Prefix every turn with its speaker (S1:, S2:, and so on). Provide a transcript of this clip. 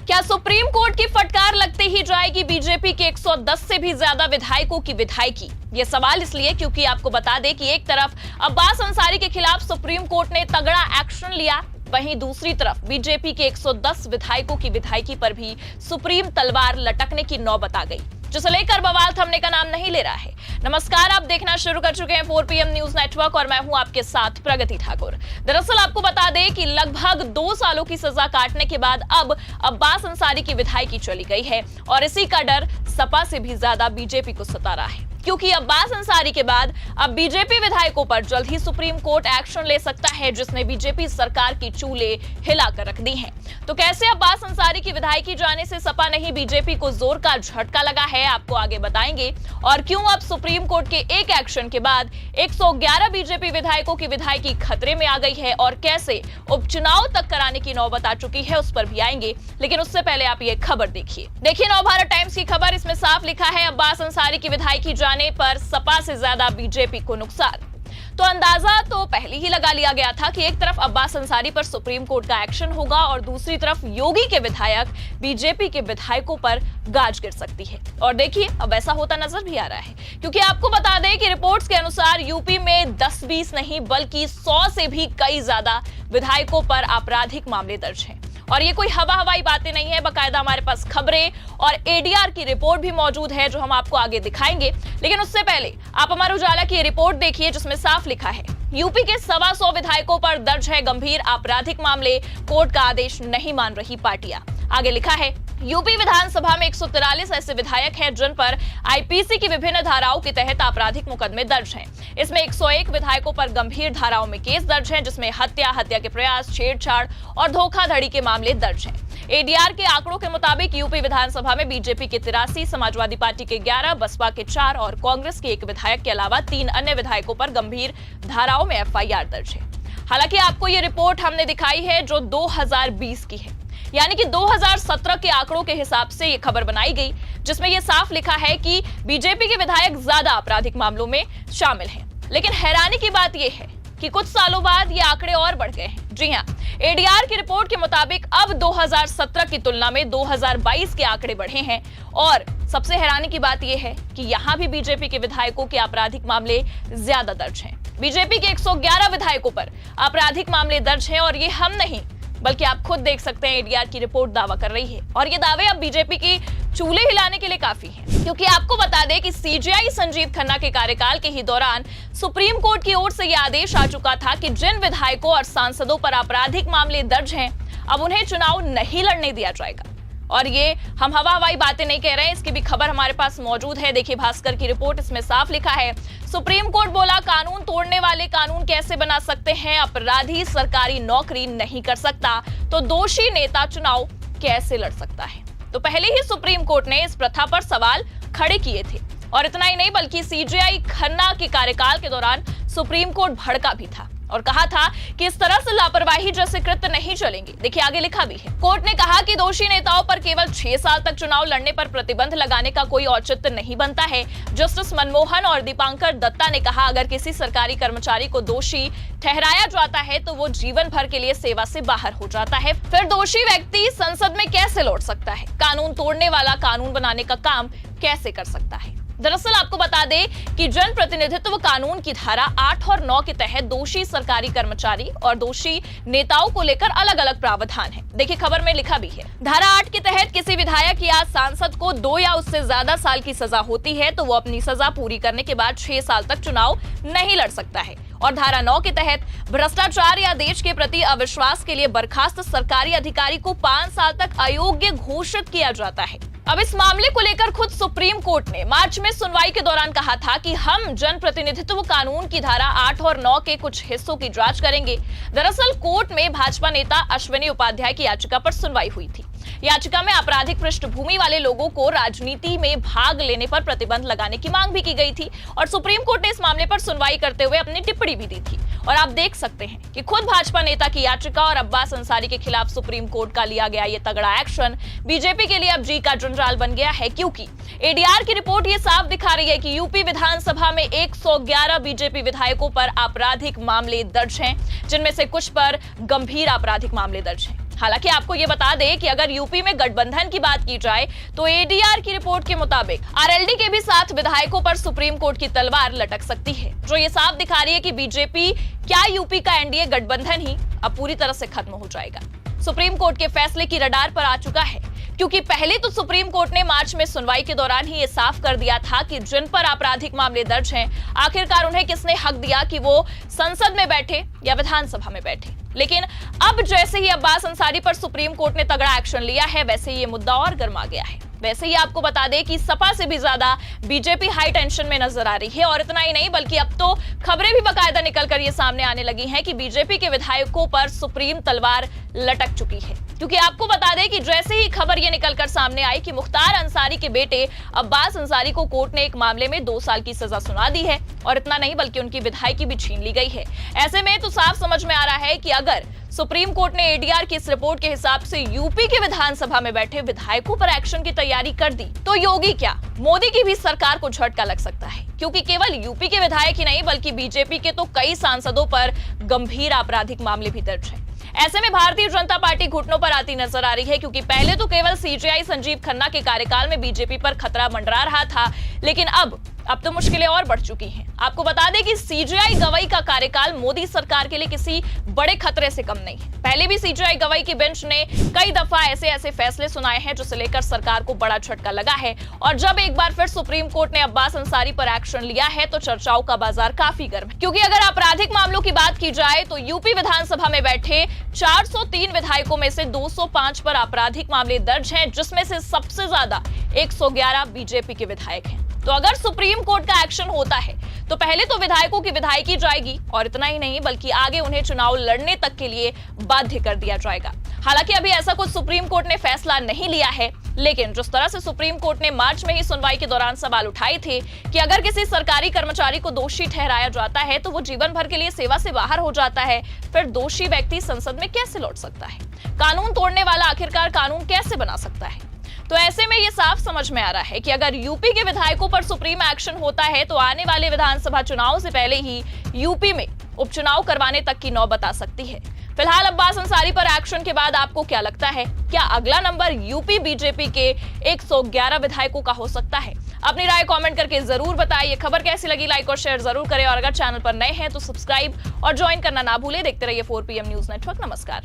S1: क्या supreme court की फटकार लगते ही जाएगी बीजेपी के 110 से भी ज्यादा विधायकों की विधायकी? ये सवाल इसलिए क्योंकि आपको बता दें कि एक तरफ अब्बास अंसारी के खिलाफ सुप्रीम कोर्ट ने तगड़ा एक्शन लिया, वहीं दूसरी तरफ बीजेपी के 110 विधायकों की विधायकी पर भी सुप्रीम तलवार लटकने की नौबत आ गई, जिसे लेकर बवाल थमने का नाम नहीं ले रहा है। नमस्कार, आप देखना शुरू कर चुके हैं 4 PM न्यूज नेटवर्क और मैं हूं आपके साथ प्रगति ठाकुर। दरअसल आपको बता दें कि लगभग 2 सालों की सजा काटने के बाद अब अब्बास अंसारी की विधायकी चली गई है और इसी का डर सपा से भी ज्यादा बीजेपी को सता रहा है, क्योंकि अब्बास अंसारी के बाद अब बीजेपी विधायकों पर जल्द ही सुप्रीम कोर्ट एक्शन ले सकता है, जिसने बीजेपी सरकार की चूल्हे हिलाकर रख दी हैं। तो कैसे अब्बास अंसारी की विधायकी जाने से सपा नहीं बीजेपी को जोर का झटका लगा है, आपको आगे बताएंगे। और क्यों अब सुप्रीम कोर्ट के एक एक्शन के बाद 111 बीजेपी विधायकों की विधायकी खतरे में आ गई है और कैसे उपचुनाव तक कराने की नौबत आ चुकी है, उस पर भी आएंगे। लेकिन उससे पहले आप ये खबर देखिए नवभारत टाइम्स की खबर। इसमें साफ लिखा है, अब्बास अंसारी की विधायकी जाने पर सपा से ज्यादा बीजेपी को नुकसान। तो अंदाजा तो पहले ही लगा लिया गया था कि एक तरफ अब्बास अंसारी पर सुप्रीम कोर्ट का एक्शन होगा और दूसरी तरफ योगी के विधायक बीजेपी के विधायकों पर गाज गिर सकती है। और देखिए अब ऐसा होता नजर भी आ रहा है, क्योंकि आपको बता दें कि रिपोर्ट्स के अनुसार यूपी में 10-20 नहीं बल्कि 100 से भी कई ज्यादा विधायकों पर आपराधिक मामले दर्ज हैं। और ये कोई हवाई बातें नहीं है, बकायदा हमारे पास खबरें और एडीआर की रिपोर्ट भी मौजूद है, जो हम आपको आगे दिखाएंगे। लेकिन उससे पहले आप अमर उजाला की रिपोर्ट देखिए, जिसमें साफ लिखा है, यूपी के 125 विधायकों पर दर्ज है गंभीर आपराधिक मामले, कोर्ट का आदेश नहीं मान रही पार्टियां। आगे लिखा है, यूपी विधानसभा में 143 ऐसे विधायक हैं जिन पर आईपीसी की विभिन्न धाराओं के तहत आपराधिक मुकदमे दर्ज हैं। इसमें 101 विधायकों पर गंभीर धाराओं में केस दर्ज हैं, जिसमें हत्या के प्रयास, छेड़छाड़ और धोखाधड़ी के मामले दर्ज हैं। एडीआर के आंकड़ों के मुताबिक यूपी विधानसभा में बीजेपी के 83, समाजवादी पार्टी के 11, बसपा के 4 और कांग्रेस के 1 विधायक के अलावा 3 अन्य विधायकों पर गंभीर धाराओं में एफआईआर दर्ज है। हालांकि आपको ये रिपोर्ट हमने दिखाई है जो 2020 की है, यानी कि 2017 के आंकड़ों के हिसाब से ये खबर बनाई गई, जिसमें ये साफ लिखा है कि बीजेपी के विधायक ज्यादा आपराधिक मामलों में शामिल हैं। लेकिन हैरानी की बात यह है कि कुछ सालों बाद ये आंकड़े और बढ़ गए हैं। जी हां, एडीआर की रिपोर्ट के मुताबिक अब 2017 की तुलना में 2022 के आंकड़े बढ़े हैं। और सबसे हैरानी की बात यह है कि यहां भी बीजेपी के विधायकों के आपराधिक मामले ज्यादा दर्ज हैं। बीजेपी के 111 विधायकों पर आपराधिक मामले दर्ज हैं और ये हम नहीं बल्कि आप खुद देख सकते हैं, एडीआर की रिपोर्ट दावा कर रही है। और ये दावे अब बीजेपी की चूल्हे हिलाने के लिए काफी हैं, क्योंकि आपको बता दें कि सीजेआई संजीव खन्ना के कार्यकाल के ही दौरान सुप्रीम कोर्ट की ओर से यह आदेश आ चुका था कि जिन विधायकों और सांसदों पर आपराधिक मामले दर्ज हैं, अब उन्हें चुनाव नहीं लड़ने दिया जाएगा। और ये हम हवाई बातें नहीं कह रहे हैं, इसकी भी खबर हमारे पास मौजूद है। देखिए भास्कर की रिपोर्ट, इसमें साफ लिखा है, सुप्रीम कोर्ट बोला कानून तोड़ने वाले कानून कैसे बना सकते हैं, अपराधी सरकारी नौकरी नहीं कर सकता तो दोषी नेता चुनाव कैसे लड़ सकता है। तो पहले ही सुप्रीम कोर्ट ने इस प्रथा पर सवाल खड़े किए थे। और इतना ही नहीं बल्कि सीजेआई खन्ना के कार्यकाल के दौरान सुप्रीम कोर्ट भड़का भी था और कहा था कि इस तरह से लापरवाही जैसे कृत्य नहीं चलेंगे। देखिए आगे लिखा भी है, कोर्ट ने कहा कि दोषी नेताओं पर केवल 6 साल तक चुनाव लड़ने पर प्रतिबंध लगाने का कोई औचित्य नहीं बनता है। जस्टिस मनमोहन और दीपांकर दत्ता ने कहा, अगर किसी सरकारी कर्मचारी को दोषी ठहराया जाता है तो वो जीवन भर के लिए सेवा से बाहर हो जाता है, फिर दोषी व्यक्ति संसद में कैसे लौट सकता है? कानून तोड़ने वाला कानून बनाने का काम कैसे कर सकता है? दरअसल आपको बता दें कि जन प्रतिनिधित्व कानून की धारा 8 और 9 के तहत दोषी सरकारी कर्मचारी और दोषी नेताओं को लेकर अलग अलग प्रावधान है। देखिए खबर में लिखा भी है, धारा 8 के तहत किसी विधायक या सांसद को 2 या उससे ज्यादा साल की सजा होती है तो वो अपनी सजा पूरी करने के बाद 6 साल तक चुनाव नहीं लड़ सकता है। और धारा 9 के तहत भ्रष्टाचार या देश के प्रति अविश्वास के लिए बर्खास्त सरकारी अधिकारी को 5 साल तक अयोग्य घोषित किया जाता है। अब इस मामले को लेकर खुद सुप्रीम कोर्ट ने मार्च में सुनवाई के दौरान कहा था कि हम जन प्रतिनिधित्व कानून की धारा 8 और 9 के कुछ हिस्सों की जांच करेंगे। दरअसल कोर्ट में भाजपा नेता अश्विनी उपाध्याय की याचिका पर सुनवाई हुई थी। याचिका में आपराधिक पृष्ठभूमि वाले लोगों को राजनीति में भाग लेने पर प्रतिबंध लगाने की मांग भी की गई थी और सुप्रीम कोर्ट ने इस मामले पर सुनवाई करते हुए अपनी टिप्पणी भी दी थी। और आप देख सकते हैं कि खुद भाजपा नेता की याचिका और अब्बास अंसारी के खिलाफ सुप्रीम कोर्ट का लिया गया ये तगड़ा एक्शन बीजेपी के लिए अब जी का जंजाल बन गया है, क्योंकि एडीआर की रिपोर्ट ये साफ दिखा रही है कि यूपी विधानसभा में 111 बीजेपी विधायकों पर आपराधिक मामले दर्ज हैं, जिनमें से कुछ पर गंभीर आपराधिक मामले दर्ज हैं। हालांकि आपको यह बता दें कि अगर यूपी में गठबंधन की बात की जाए तो एडीआर की रिपोर्ट के मुताबिक आरएलडी के भी 7 विधायकों पर सुप्रीम कोर्ट की तलवार लटक सकती है, जो ये साफ दिखा रही है कि बीजेपी क्या यूपी का एनडीए गठबंधन ही अब पूरी तरह से खत्म हो जाएगा। सुप्रीम कोर्ट के फैसले की रडार पर आ चुका है, क्योंकि पहले तो सुप्रीम कोर्ट ने मार्च में सुनवाई के दौरान ही ये साफ कर दिया था कि जिन पर आपराधिक मामले दर्ज हैं, आखिरकार उन्हें किसने हक दिया कि वो संसद में बैठे या विधानसभा में बैठे। लेकिन अब जैसे ही अब्बास अंसारी पर सुप्रीम कोर्ट ने तगड़ा एक्शन लिया है, वैसे ये मुद्दा और गर्मा गया है। वैसे ही आपको बता दें कि सपा से भी ज्यादा बीजेपी हाई टेंशन में नजर आ रही है, और इतना ही नहीं बल्कि अब तो खबरें भी बाकायदा निकलकर ये सामने आने लगी हैं कि बीजेपी के विधायकों पर सुप्रीम तलवार लटक चुकी है। क्योंकि आपको बता दें कि जैसे ही खबर ये निकलकर सामने आई कि मुख्तार अंसारी के बेटे अब्बास अंसारी को कोर्ट ने एक मामले में 2 साल की सजा सुना दी है, और इतना नहीं बल्कि उनकी विधायकी भी छीन ली गई है। ऐसे में तो साफ समझ में आ रहा है कि अगर सुप्रीम कोर्ट ने एडीआर की इस रिपोर्ट के हिसाब से यूपी के विधानसभा में बैठे विधायकों पर एक्शन की तैयारी कर दी, तो योगी क्या मोदी की भी सरकार को झटका लग सकता है, क्योंकि केवल यूपी के विधायक ही नहीं बल्कि बीजेपी के तो कई सांसदों पर गंभीर आपराधिक मामले भी दर्ज हैं। ऐसे में भारतीय जनता पार्टी घुटनों पर आती नजर आ रही है, क्योंकि पहले तो केवल सीजेआई संजीव खन्ना के कार्यकाल में बीजेपी पर खतरा मंडरा रहा था, लेकिन अब तो मुश्किलें और बढ़ चुकी हैं। आपको बता दें कि सीजेआई गवाई का कार्यकाल मोदी सरकार के लिए किसी बड़े खतरे से कम नहीं है। पहले भी सीजेआई गवाई की बेंच ने कई दफा ऐसे फैसले सुनाए हैं जिसे लेकर सरकार को बड़ा झटका लगा है, और जब एक बार फिर सुप्रीम कोर्ट ने अब्बास अंसारी पर एक्शन लिया है तो चर्चाओं का बाजार काफी गर्म है। क्योंकि अगर आपराधिक मामलों की बात की जाए तो यूपी विधानसभा में बैठे 403 विधायकों में से 205 पर आपराधिक मामले दर्ज हैं, जिसमें से सबसे ज्यादा 111 बीजेपी के विधायक हैं। तो अगर सुप्रीम कोर्ट का एक्शन होता है तो पहले तो विधायकों की विधायकी जाएगी, और इतना ही नहीं बल्कि आगे उन्हें चुनाव लड़ने तक के लिए बाध्य कर दिया जाएगा। हालांकि अभी ऐसा कुछ सुप्रीम कोर्ट ने फैसला नहीं लिया है, लेकिन जिस तरह से सुप्रीम कोर्ट ने मार्च में ही सुनवाई के दौरान सवाल उठाए थे कि अगर किसी सरकारी कर्मचारी को दोषी ठहराया जाता है तो वो जीवन भर के लिए सेवा से बाहर हो जाता है, फिर दोषी व्यक्ति संसद में कैसे लौट सकता है? कानून तोड़ने वाला आखिरकार कानून कैसे बना सकता है? तो ऐसे में ये साफ समझ में आ रहा है कि अगर यूपी के विधायकों पर सुप्रीम एक्शन होता है तो आने वाले विधानसभा चुनाव से पहले ही यूपी में उपचुनाव करवाने तक की नौबत आ सकती है। फिलहाल अब्बास अंसारी पर एक्शन के बाद आपको क्या लगता है, क्या अगला नंबर यूपी बीजेपी के 111 विधायकों का हो सकता है? अपनी राय कमेंट करके जरूर बताइए। खबर कैसी लगी लाइक और शेयर जरूर करें, और अगर चैनल पर नए हैं तो सब्सक्राइब और ज्वाइन करना ना भूलें। देखते रहिए 4PM न्यूज नेटवर्क। नमस्कार।